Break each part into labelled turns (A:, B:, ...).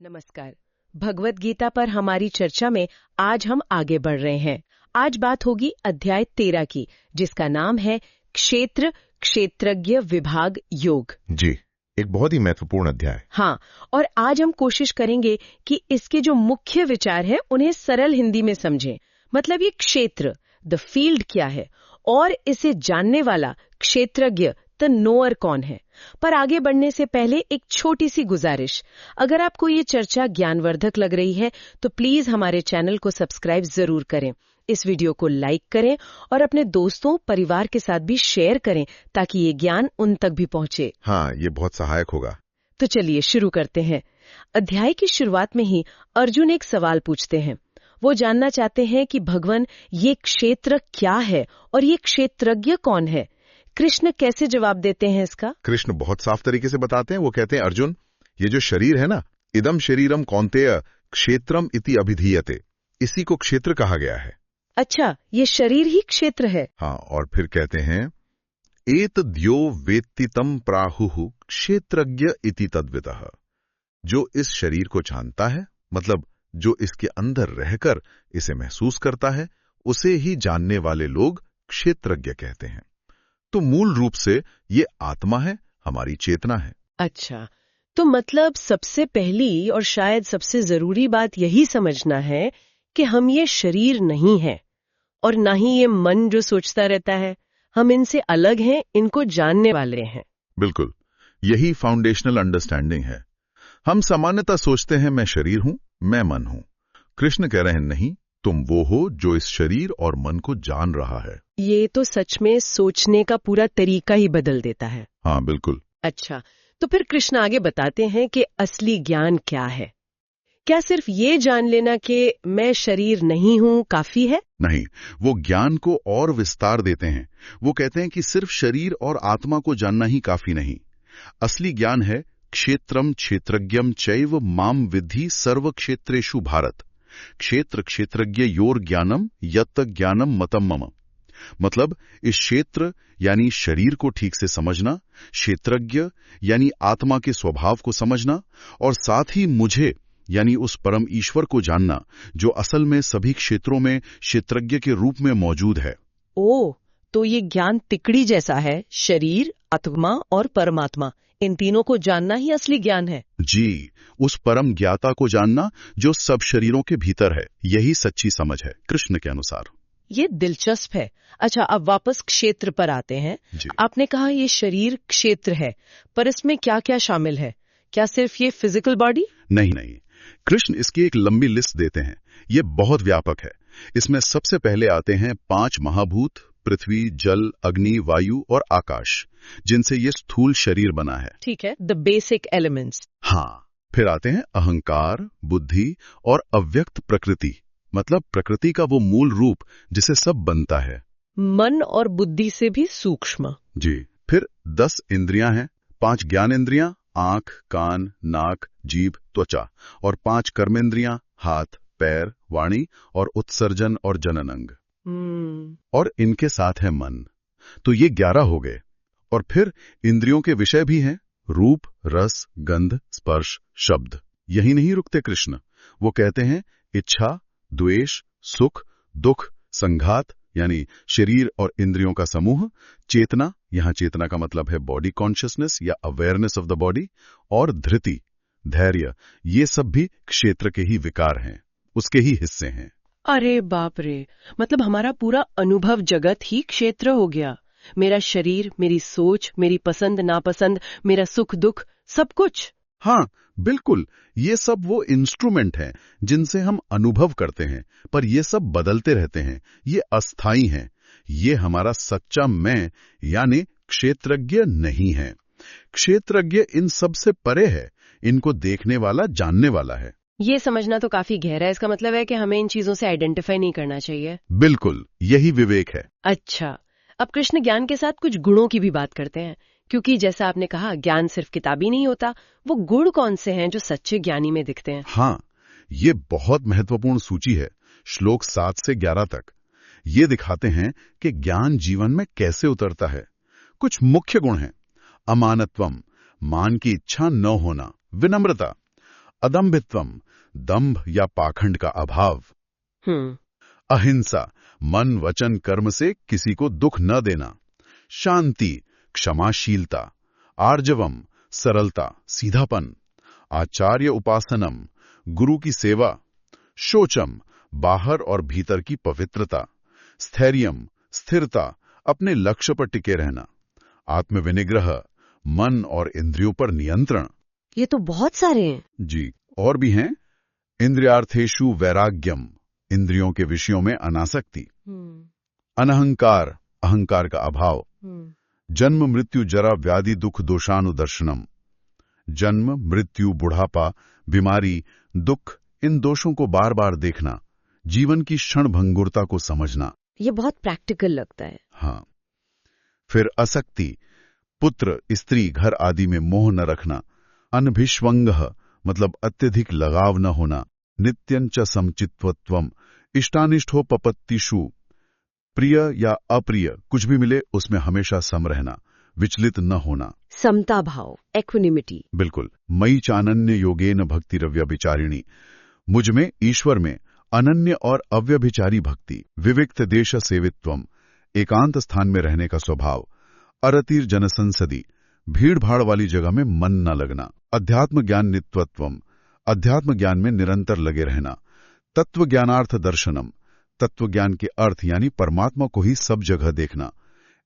A: नमस्कार। भगवत गीता पर हमारी चर्चा में आज हम आगे बढ़ रहे हैं। आज बात होगी अध्याय 13 की, जिसका नाम है क्षेत्र क्षेत्रज्ञ विभाग योग।
B: जी, एक बहुत ही महत्वपूर्ण अध्याय।
A: हाँ, और आज हम कोशिश करेंगे कि इसके जो मुख्य विचार हैं उन्हें सरल हिंदी में समझें। मतलब ये क्षेत्र, द फील्ड क्या है, और इसे जानने वाला क्षेत्रज्ञ, द नोअर कौन है। पर आगे बढ़ने से पहले एक छोटी सी गुजारिश, अगर आपको ये चर्चा ज्ञानवर्धक लग रही है तो प्लीज हमारे चैनल को सब्सक्राइब जरूर करें, इस वीडियो को लाइक करें और अपने दोस्तों परिवार के साथ भी शेयर करें ताकि ये ज्ञान उन तक भी पहुंचे।
B: हाँ, ये बहुत सहायक होगा।
A: तो चलिए शुरू करते हैं। अध्याय की शुरुआत में ही अर्जुन एक सवाल पूछते हैं। वो जानना चाहते हैं कि भगवान, ये क्षेत्र क्या है और ये क्षेत्रज्ञ कौन है। कृष्ण कैसे जवाब देते हैं इसका?
B: कृष्ण बहुत साफ तरीके से बताते हैं। वो कहते हैं, अर्जुन, ये जो शरीर है ना, इदम शरीरम कौन्तेय क्षेत्रम इति अभिधीयते, इसी को क्षेत्र कहा गया है।
A: अच्छा, ये शरीर ही क्षेत्र है।
B: हाँ, और फिर कहते हैं, एतद्यो वेत्ति तं प्राहुः क्षेत्रज्ञ इति तद्वितः, जो इस शरीर को जानता है, मतलब जो इसके अंदर रहकर इसे महसूस करता है, उसे ही जानने वाले लोग क्षेत्रज्ञ कहते हैं। तो मूल रूप से ये आत्मा है, हमारी चेतना है।
A: अच्छा, तो मतलब सबसे पहली और शायद सबसे जरूरी बात यही समझना है कि हम ये शरीर नहीं है और ना ही ये मन जो सोचता रहता है। हम इनसे अलग हैं, इनको जानने वाले हैं।
B: बिल्कुल, यही फाउंडेशनल अंडरस्टैंडिंग है। हम सामान्यतः सोचते हैं, मैं शरीर हूं, मैं मन हूं। कृष्ण कह रहे हैं, नहीं, तुम वो हो जो इस शरीर और मन को जान रहा है।
A: ये तो सच में सोचने का पूरा तरीका ही बदल देता है।
B: हाँ, बिल्कुल।
A: अच्छा, तो फिर कृष्ण आगे बताते हैं कि असली ज्ञान क्या है। क्या सिर्फ ये जान लेना कि मैं शरीर नहीं हूं काफी है?
B: नहीं, वो ज्ञान को और विस्तार देते हैं। वो कहते हैं कि सिर्फ शरीर और आत्मा को जानना ही काफी नहीं। असली ज्ञान है क्षेत्रम क्षेत्रज्ञम चैव माम विद्धि सर्व क्षेत्रेषु भारत, क्षेत्र क्षेत्रज्ञ योर ज्ञानम यत्त ज्ञानम मतम मम। मतलब इस क्षेत्र यानी शरीर को ठीक से समझना, क्षेत्रज्ञ यानी आत्मा के स्वभाव को समझना, और साथ ही मुझे यानी उस परम ईश्वर को जानना जो असल में सभी क्षेत्रों में क्षेत्रज्ञ के रूप में मौजूद है।
A: ओह, तो ये ज्ञान तिकड़ी जैसा है। शरीर, आत्मा और परमात्मा, इन तीनों को जानना ही असली ज्ञान है।
B: जी, उस परम ज्ञाता को जानना जो सब शरीरों के भीतर है, यही सच्ची समझ है कृष्ण के अनुसार।
A: ये दिलचस्प है। अच्छा, अब वापस क्षेत्र पर आते हैं। आपने कहा ये शरीर क्षेत्र है, पर इसमें क्या क्या शामिल है? क्या सिर्फ ये फिजिकल बॉडी?
B: नहीं नहीं, कृष्ण इसकी एक लंबी लिस्ट देते हैं। ये बहुत व्यापक है। इसमें सबसे पहले आते हैं 5 महाभूत, पृथ्वी, जल, अग्नि, वायु और आकाश, जिनसे ये स्थूल शरीर बना है।
A: ठीक है, द बेसिक एलिमेंट्स।
B: हाँ, फिर आते हैं अहंकार, बुद्धि और अव्यक्त प्रकृति, मतलब प्रकृति का वो मूल रूप जिसे सब बनता है।
A: मन और बुद्धि से भी सूक्ष्म।
B: जी, फिर 10 इंद्रियां हैं। 5 ज्ञानेंद्रियां, आंख, कान, नाक, जीभ, त्वचा, और 5 कर्मेंद्रियां, हाथ, पैर, वाणी और उत्सर्जन और जनन अंग। और इनके साथ है मन। तो ये 11 हो गए। और फिर इंद्रियों के विषय भी हैं, रूप, रस, गंध, स्पर्श, शब्द। यही नहीं रुकते कृष्ण। वो कहते हैं इच्छा, द्वेष, सुख, दुख, संघात यानी शरीर और इंद्रियों का समूह, चेतना, यहां चेतना का मतलब है बॉडी कॉन्शियसनेस या अवेयरनेस ऑफ द बॉडी, और धृति, धैर्य, ये सब भी क्षेत्र के ही विकार हैं, उसके ही हिस्से हैं।
A: अरे बाप रे, मतलब हमारा पूरा अनुभव जगत ही क्षेत्र हो गया। मेरा शरीर, मेरी सोच, मेरी पसंद नापसंद, मेरा सुख दुख, सब कुछ।
B: हाँ बिल्कुल, ये सब वो इंस्ट्रूमेंट हैं जिनसे हम अनुभव करते हैं, पर ये सब बदलते रहते हैं, ये अस्थाई हैं। ये हमारा सच्चा मैं यानी क्षेत्रज्ञ नहीं है। क्षेत्रज्ञ इन सब से परे है, इनको देखने वाला, जानने वाला है।
A: ये समझना तो काफी गहरा है। इसका मतलब है कि हमें इन चीजों से आइडेंटिफाई नहीं करना चाहिए।
B: बिल्कुल, यही विवेक है।
A: अच्छा, अब कृष्ण ज्ञान के साथ कुछ गुणों की भी बात करते हैं, क्योंकि जैसा आपने कहा ज्ञान सिर्फ किताबी नहीं होता। वो गुण कौन से हैं जो सच्चे ज्ञानी में दिखते हैं?
B: हाँ, ये बहुत महत्वपूर्ण सूची है। श्लोक 7 से 11 तक ये दिखाते हैं कि ज्ञान जीवन में कैसे उतरता है। कुछ मुख्य गुण हैं: अमानत्वम, मान की इच्छा न होना, विनम्रता, अदम्भित्वम, दंभ या पाखंड का अभाव। अहिंसा, मन वचन कर्म से किसी को दुख न देना। शांति, क्षमाशीलता। आर्जवम, सरलता, सीधापन। आचार्य उपासनम, गुरु की सेवा। शोचम, बाहर और भीतर की पवित्रता। स्थैर्यम, स्थिरता, अपने लक्ष्य पर टिके रहना। आत्मविनिग्रह, मन और इंद्रियों पर नियंत्रण।
A: ये तो बहुत सारे हैं।
B: जी, और भी हैं। इंद्रियार्थेषु वैराग्यम, इंद्रियों के विषयों में अनासक्ति। अनहंकार, अहंकार का अभाव। जन्म मृत्यु जरा व्याधि दुख दोषानुदर्शनम, जन्म मृत्यु बुढ़ापा बीमारी दुख, इन दोषों को बार बार देखना, जीवन की क्षणभंगुरता को समझना।
A: ये बहुत प्रैक्टिकल लगता है।
B: हाँ। फिर असक्ति, पुत्र स्त्री घर आदि में मोह न रखना। अनभिष्वंगः, मतलब अत्यधिक लगाव न होना। नित्यंच समचित्वत्वम, इष्टानिष्टो पपत्तिषु, प्रिय या अप्रिय कुछ भी मिले उसमें हमेशा सम रहना, विचलित न होना।
A: समता भाव, इक्विनिमिटी।
B: बिल्कुल। मयि चानन्य योगेन भक्तिरव्यभिचारिणी, मुझ में ईश्वर में अनन्य और अव्यभिचारी भक्ति। विविक्त देश सेवित्वम, एकांत स्थान में रहने का स्वभाव। अरतिर जनसंसदी, भीड़ भाड़ वाली जगह में मन न लगना। अध्यात्म ज्ञान नित्यत्वम, अध्यात्म ज्ञान में निरंतर लगे रहना। तत्व ज्ञानार्थ दर्शनम, तत्व ज्ञान के अर्थ यानी परमात्मा को ही सब जगह देखना।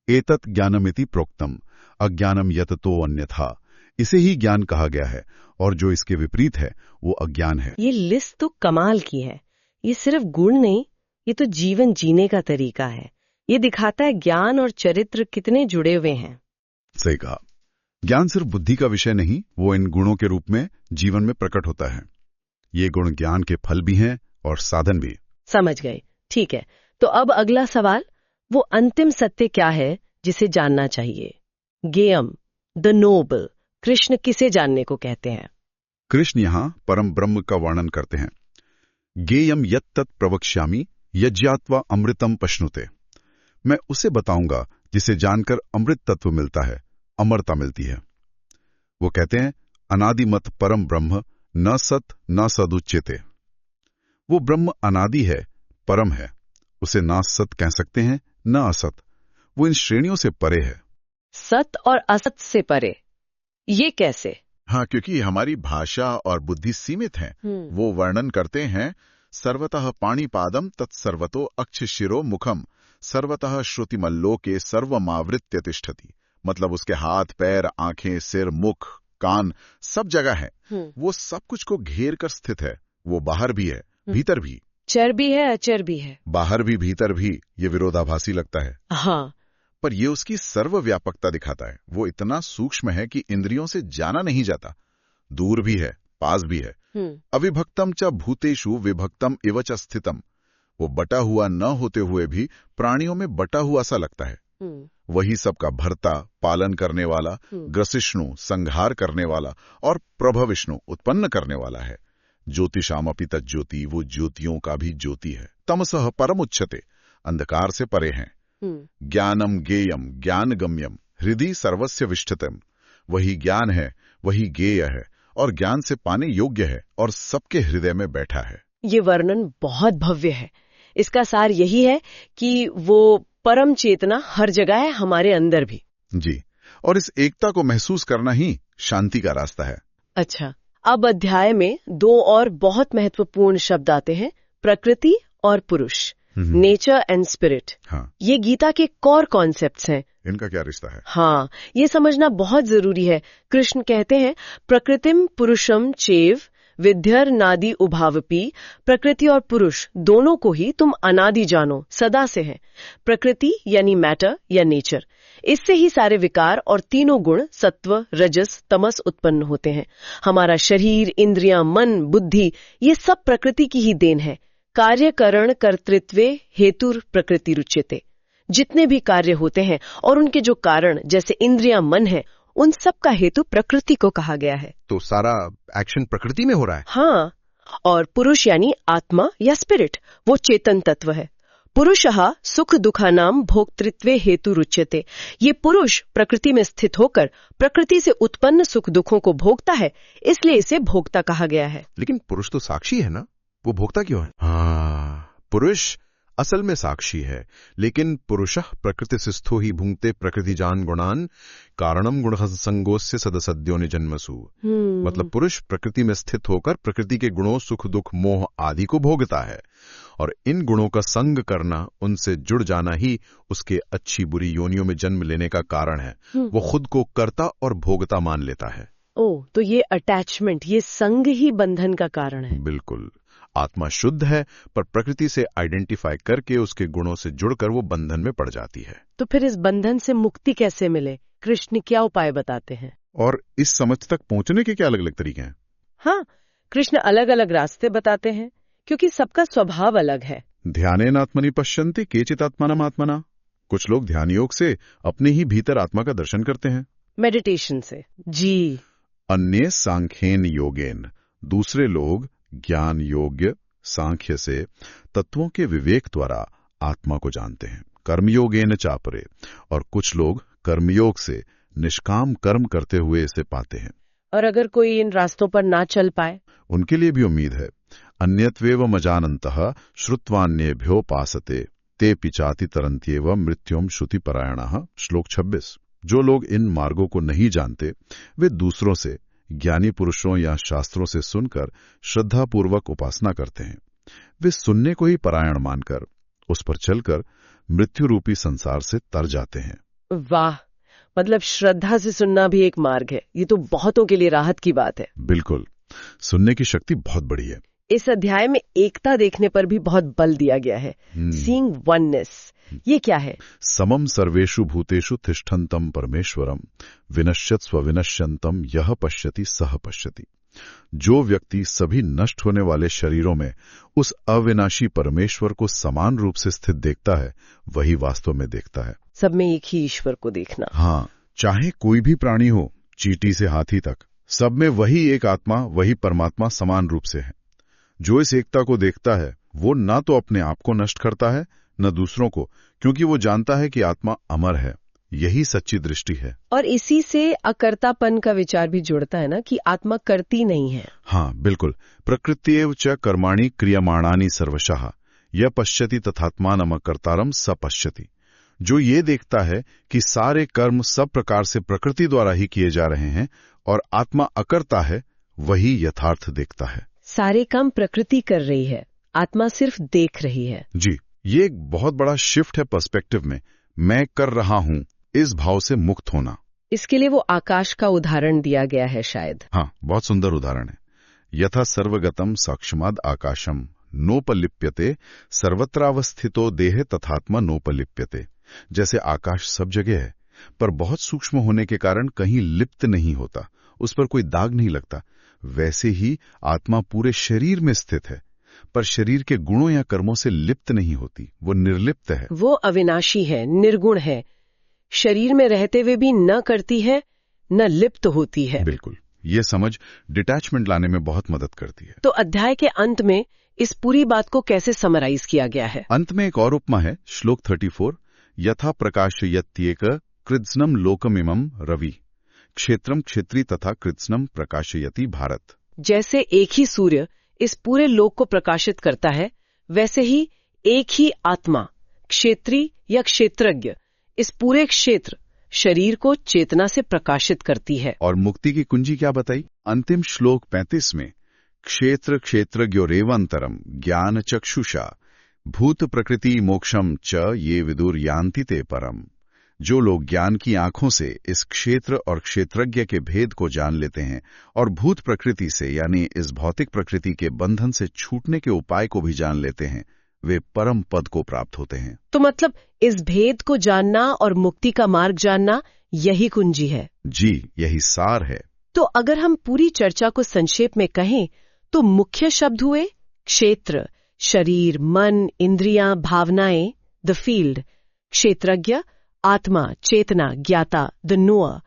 B: एतत् ज्ञानमिति प्रोक्तम, अज्ञानम यततो अन्यथा, इसे ही ज्ञान कहा गया है और जो इसके विपरीत है वो अज्ञान है।
A: ये लिस्ट तो कमाल की है। ये सिर्फ गुण नहीं, ये तो जीवन जीने का तरीका है। ये दिखाता है ज्ञान और चरित्र कितने जुड़े हुए हैं।
B: सही कहा। ज्ञान सिर्फ बुद्धि का विषय नहीं, वो इन गुणों के रूप में जीवन में प्रकट होता है। ये गुण ज्ञान के फल भी हैं और साधन भी।
A: समझ गए। ठीक है, तो अब अगला सवाल, वो अंतिम सत्य क्या है जिसे जानना चाहिए? गेयम, द नोबल, कृष्ण किसे जानने को कहते हैं?
B: कृष्ण यहाँ परम ब्रह्म का वर्णन करते हैं। गेयम यत्तत् प्रवक्ष्यामि यज्ञात्वा अमृतम पश्नुते, मैं उसे बताऊंगा जिसे जानकर अमृत तत्व मिलता है, अमरता मिलती है। वो कहते हैं अनादिमत परम ब्रह्म न सत न सदुच्यते। वो ब्रह्म अनादि है, परम है, उसे ना सत कह सकते हैं न असत। वो इन श्रेणियों से परे है।
A: सत और असत से परे, ये कैसे?
C: हाँ, क्योंकि हमारी भाषा और बुद्धि सीमित है। वो वर्णन करते हैं सर्वतः पाणिपादम तत्सर्वतो अक्षशिरो मुखम सर्वतः श्रुतिमल्लोके सर्वमावृत्य तिष्ठति, मतलब उसके हाथ पैर आंखें सिर मुख कान सब जगह है। वो सब कुछ को घेर कर स्थित है। वो बाहर भी है भीतर भी।
A: चर भी है अचर भी है।
C: बाहर भी भीतर भी, ये विरोधाभासी लगता है।
A: हाँ,
C: पर ये उसकी सर्वव्यापकता दिखाता है। वो इतना सूक्ष्म है कि इंद्रियों से जाना नहीं जाता, दूर भी है पास भी है। अविभक्तम च भूतेषु विभक्तम इव च स्थितम, वो बटा हुआ न होते हुए भी प्राणियों में बटा हुआ सा लगता है। वही सबका भरता पालन करने वाला, ग्रसिष्णु संहार करने वाला और प्रभविष्णु उत्पन्न करने वाला है। ज्योतिषामपि तज्ज्योति, वो ज्योतियों का भी ज्योति है। तमसः परमुच्यते, अंधकार से परे हैं। ज्ञानम गेयम ज्ञान गम्यम हृदि सर्वस्य विष्ठितम, वही ज्ञान है वही गेय है और ज्ञान से पाने योग्य है और सबके हृदय में बैठा है।
A: ये वर्णन बहुत भव्य है। इसका सार यही है कि वो परम चेतना हर जगह है, हमारे अंदर भी।
C: जी, और इस एकता को महसूस करना ही शांति का रास्ता है।
A: अच्छा, अब अध्याय में दो और बहुत महत्वपूर्ण शब्द आते हैं, प्रकृति और पुरुष, नेचर एंड स्पिरिट।
C: हाँ।
A: ये गीता के कोर कॉन्सेप्ट्स हैं।
C: इनका क्या रिश्ता है?
A: हाँ, ये समझना बहुत जरूरी है। कृष्ण कहते हैं प्रकृतिम पुरुषम चेव विद्यर नादि उभावपी, प्रकृति और पुरुष दोनों को ही तुम अनादि जानो, सदा से है। प्रकृति यानी मैटर या नेचर, इससे ही सारे विकार और तीनों गुण सत्व रजस तमस उत्पन्न होते हैं। हमारा शरीर इंद्रियां मन बुद्धि ये सब प्रकृति की ही देन है। कार्यकरण कर्तृत्वे हेतुर प्रकृति रुच्यते, जितने भी कार्य होते हैं और उनके जो कारण जैसे इंद्रियां मन है, उन सब का हेतु प्रकृति को कहा गया है।
D: तो सारा एक्शन प्रकृति में हो रहा है।
A: हाँ, और पुरुष यानी आत्मा या स्पिरिट, वो चेतन तत्व है। पुरुषः सुख दुखानां भोक्तृत्वे हेतु रुच्यते। ये पुरुष प्रकृति में स्थित होकर प्रकृति से उत्पन्न सुख दुखों को भोगता है, इसलिए इसे भोक्ता कहा गया है।
D: लेकिन पुरुष तो साक्षी है ना, वो भोक्ता क्यों है? हाँ, पुरुष असल में साक्षी है, लेकिन पुरुषः प्रकृतिस्थो ही भुंक्ते प्रकृतिजान गुणान कारणम गुणसंगोस्य सदसद्यो निजन्मसु। मतलब पुरुष प्रकृति में स्थित होकर प्रकृति के गुणों सुख दुख मोह आदि को भोगता है, और इन गुणों का संग करना, उनसे जुड़ जाना ही उसके अच्छी बुरी योनियों में जन्म लेने का कारण है। वो खुद को कर्ता और भोगता मान लेता है।
A: ओह, तो ये अटैचमेंट, ये संग ही बंधन का कारण है।
C: बिल्कुल। आत्मा शुद्ध है, पर प्रकृति से आइडेंटिफाई करके उसके गुणों से जुड़कर वो बंधन में पड़ जाती है।
A: तो फिर इस बंधन से मुक्ति कैसे मिले? कृष्ण क्या उपाय बताते हैं?
C: और इस समझ तक पहुंचने के क्या अलग अलग तरीके हैं?
A: हाँ, कृष्ण अलग अलग रास्ते बताते हैं, क्योंकि सबका स्वभाव अलग है।
C: ध्यानेन आत्मनि पश्यन्ति केचित् आत्मानम् आत्मना। कुछ लोग ध्यान योग से अपने ही भीतर आत्मा का दर्शन करते हैं।
A: मेडिटेशन से। जी।
C: अन्य सांख्येन योगेन। दूसरे लोग ज्ञान योग्य सांख्य से तत्वों के विवेक द्वारा आत्मा को जानते हैं। कर्मयोगेन चापरे। और कुछ लोग कर्मयोग से निष्काम कर्म करते हुए इसे पाते हैं।
A: और अगर कोई इन रास्तों पर ना चल पाए,
C: उनके लिए भी उम्मीद है। अन्यत्वेव मजानन्तः श्रुत्वान्येभ्योपासते ते पिचाति तरन्त्येव मृत्युम श्रुति परायणः। श्लोक 26। जो लोग इन मार्गों को नहीं जानते, वे दूसरों से, ज्ञानी पुरुषों या शास्त्रों से सुनकर श्रद्धापूर्वक उपासना करते हैं। वे सुनने को ही परायण मानकर उस पर चलकर मृत्यु रूपी संसार से तर जाते हैं।
A: वाह, मतलब श्रद्धा से सुनना भी एक मार्ग है। ये तो बहुतों के लिए राहत की बात है।
C: बिल्कुल, सुनने की शक्ति बहुत बड़ी है।
A: इस अध्याय में एकता देखने पर भी बहुत बल दिया गया है। सीइंग वननेस, ये क्या है?
C: समम सर्वेषु भूतेषु तिष्ठन्तं परमेश्वरम विनश्यत स्वविनश्यन्तम यह पश्यति सह पश्यति। जो व्यक्ति सभी नष्ट होने वाले शरीरों में उस अविनाशी परमेश्वर को समान रूप से स्थित देखता है, वही वास्तव में देखता है।
A: सब में एक ही ईश्वर को देखना।
C: हाँ, चाहे कोई भी प्राणी हो, चींटी से हाथी तक, सब में वही एक आत्मा, वही परमात्मा समान रूप से है। जो इस एकता को देखता है, वो न तो अपने आप को नष्ट करता है, न दूसरों को, क्योंकि वो जानता है कि आत्मा अमर है। यही सच्ची दृष्टि है।
A: और इसी से अकर्तापन का विचार भी जुड़ता है ना, कि आत्मा करती नहीं है।
C: हाँ, बिल्कुल। प्रकृत्येव च कर्माणि क्रियमाणानि सर्वशः यह पश्यति तथात्मानम् अकर्तारम् स पश्यति। जो ये देखता है कि सारे कर्म सब प्रकार से प्रकृति द्वारा ही किए जा रहे हैं और आत्मा अकर्ता है, वही यथार्थ देखता है।
A: सारे काम प्रकृति कर रही है, आत्मा सिर्फ देख रही है।
C: जी, ये एक बहुत बड़ा शिफ्ट है पर्सपेक्टिव में। मैं कर रहा हूं, इस भाव से मुक्त होना।
A: इसके लिए वो आकाश का उदाहरण दिया गया है शायद।
C: हाँ, बहुत सुंदर उदाहरण है। यथा सर्वगतम साक्षमाद आकाशम नोपलिप्यते सर्वत्रावस्थितो देह तथात्मा नोपलिप्यते। जैसे आकाश सब जगह है, पर बहुत सूक्ष्म होने के कारण कहीं लिप्त नहीं होता, उस पर कोई दाग नहीं लगता। वैसे ही आत्मा पूरे शरीर में स्थित है, पर शरीर के गुणों या कर्मों से लिप्त नहीं होती। वो निर्लिप्त है।
A: वो अविनाशी है, निर्गुण है, शरीर में रहते हुए भी न करती है न लिप्त होती है।
C: बिल्कुल, ये समझ डिटैचमेंट लाने में बहुत मदद करती है।
A: तो अध्याय के अंत में इस पूरी बात को कैसे समराइज किया गया है?
C: अंत में एक और उपमा है, श्लोक 34। यथा प्रकाशयत्येक कृत्स्नम लोकमिमं रवि क्षेत्रम क्षेत्री तथा कृत्स्नम प्रकाशयति भारत।
A: जैसे एक ही सूर्य इस पूरे लोक को प्रकाशित करता है, वैसे ही एक ही आत्मा, क्षेत्री या क्षेत्रज्ञ, इस पूरे क्षेत्र शरीर को चेतना से प्रकाशित करती है।
C: और मुक्ति की कुंजी क्या बताई? अंतिम श्लोक 35 में क्षेत्र क्षेत्रज्ञोरेवंतरम ज्ञान चक्षुषा भूत प्रकृति मोक्षम च ये विदुर यान्ति ते परम। जो लोग ज्ञान की आंखों से इस क्षेत्र और क्षेत्रज्ञ के भेद को जान लेते हैं और भूत प्रकृति से यानी इस भौतिक प्रकृति के बंधन से छूटने के उपाय को भी जान लेते हैं, वे परम पद को प्राप्त होते हैं।
A: तो मतलब इस भेद को जानना और मुक्ति का मार्ग जानना, यही कुंजी है।
C: जी, यही सार है।
A: तो अगर हम पूरी चर्चा को संक्षेप में कहें तो मुख्य शब्द हुए क्षेत्र, शरीर, मन, इंद्रियां, भावनाएं, द फील्ड, क्षेत्रज्ञ, आत्मा, चेतना, ज्ञाता, द नोअर,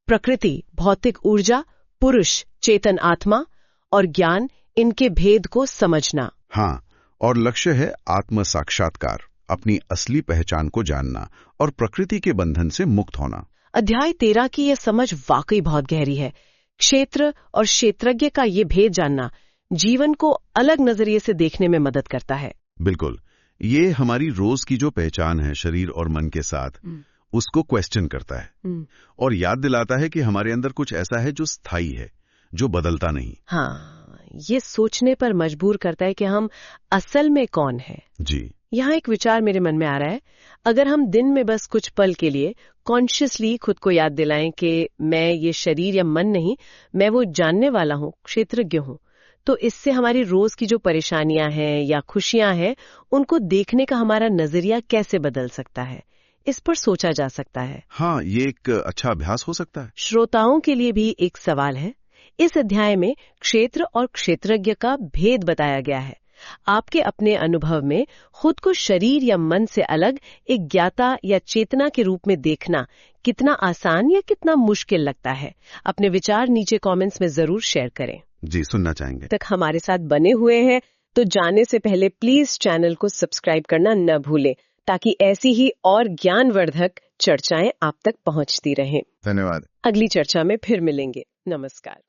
A: प्रकृति, भौतिक ऊर्जा, पुरुष, चेतन आत्मा, और ज्ञान, इनके भेद को समझना।
C: हाँ, और लक्ष्य है आत्म साक्षात्कार,
B: अपनी असली पहचान को जानना और प्रकृति के बंधन से मुक्त होना।
A: अध्याय 13 की यह समझ वाकई बहुत गहरी है। क्षेत्र और क्षेत्रज्ञ का ये भेद जानना जीवन को अलग नजरिए से देखने में मदद करता है।
B: बिल्कुल, ये हमारी रोज की जो पहचान है शरीर और मन के साथ, उसको क्वेश्चन करता है और याद दिलाता है कि हमारे अंदर कुछ ऐसा है जो स्थायी है, जो बदलता नहीं।
A: हाँ, ये सोचने पर मजबूर करता है कि हम असल में कौन हैं।
B: जी,
A: यहाँ एक विचार मेरे मन में आ रहा है, अगर हम दिन में बस कुछ पल के लिए कॉन्शियसली खुद को याद दिलाएं कि मैं ये शरीर या मन नहीं, मैं वो जानने वाला हूँ, क्षेत्रज्ञ हूँ, तो इससे हमारी रोज की जो परेशानियां हैं या खुशियां हैं, उनको देखने का हमारा नजरिया कैसे बदल सकता है, इस पर सोचा जा सकता है।
B: हाँ, ये एक अच्छा अभ्यास हो सकता है।
A: श्रोताओं के लिए भी एक सवाल है। इस अध्याय में क्षेत्र और क्षेत्रज्ञ का भेद बताया गया है। आपके अपने अनुभव में खुद को शरीर या मन से अलग एक ज्ञाता या चेतना के रूप में देखना कितना आसान या कितना मुश्किल लगता है? अपने विचार नीचे कमेंट्स में जरूर शेयर करें।
B: जी, सुनना चाहेंगे।
A: तक हमारे साथ बने हुए हैं तो जाने से पहले प्लीज चैनल को सब्सक्राइब करना न भूलें, ताकि ऐसी ही और ज्ञानवर्धक चर्चाएं आप तक पहुंचती रहें।
C: धन्यवाद।
A: अगली चर्चा में फिर मिलेंगे। नमस्कार।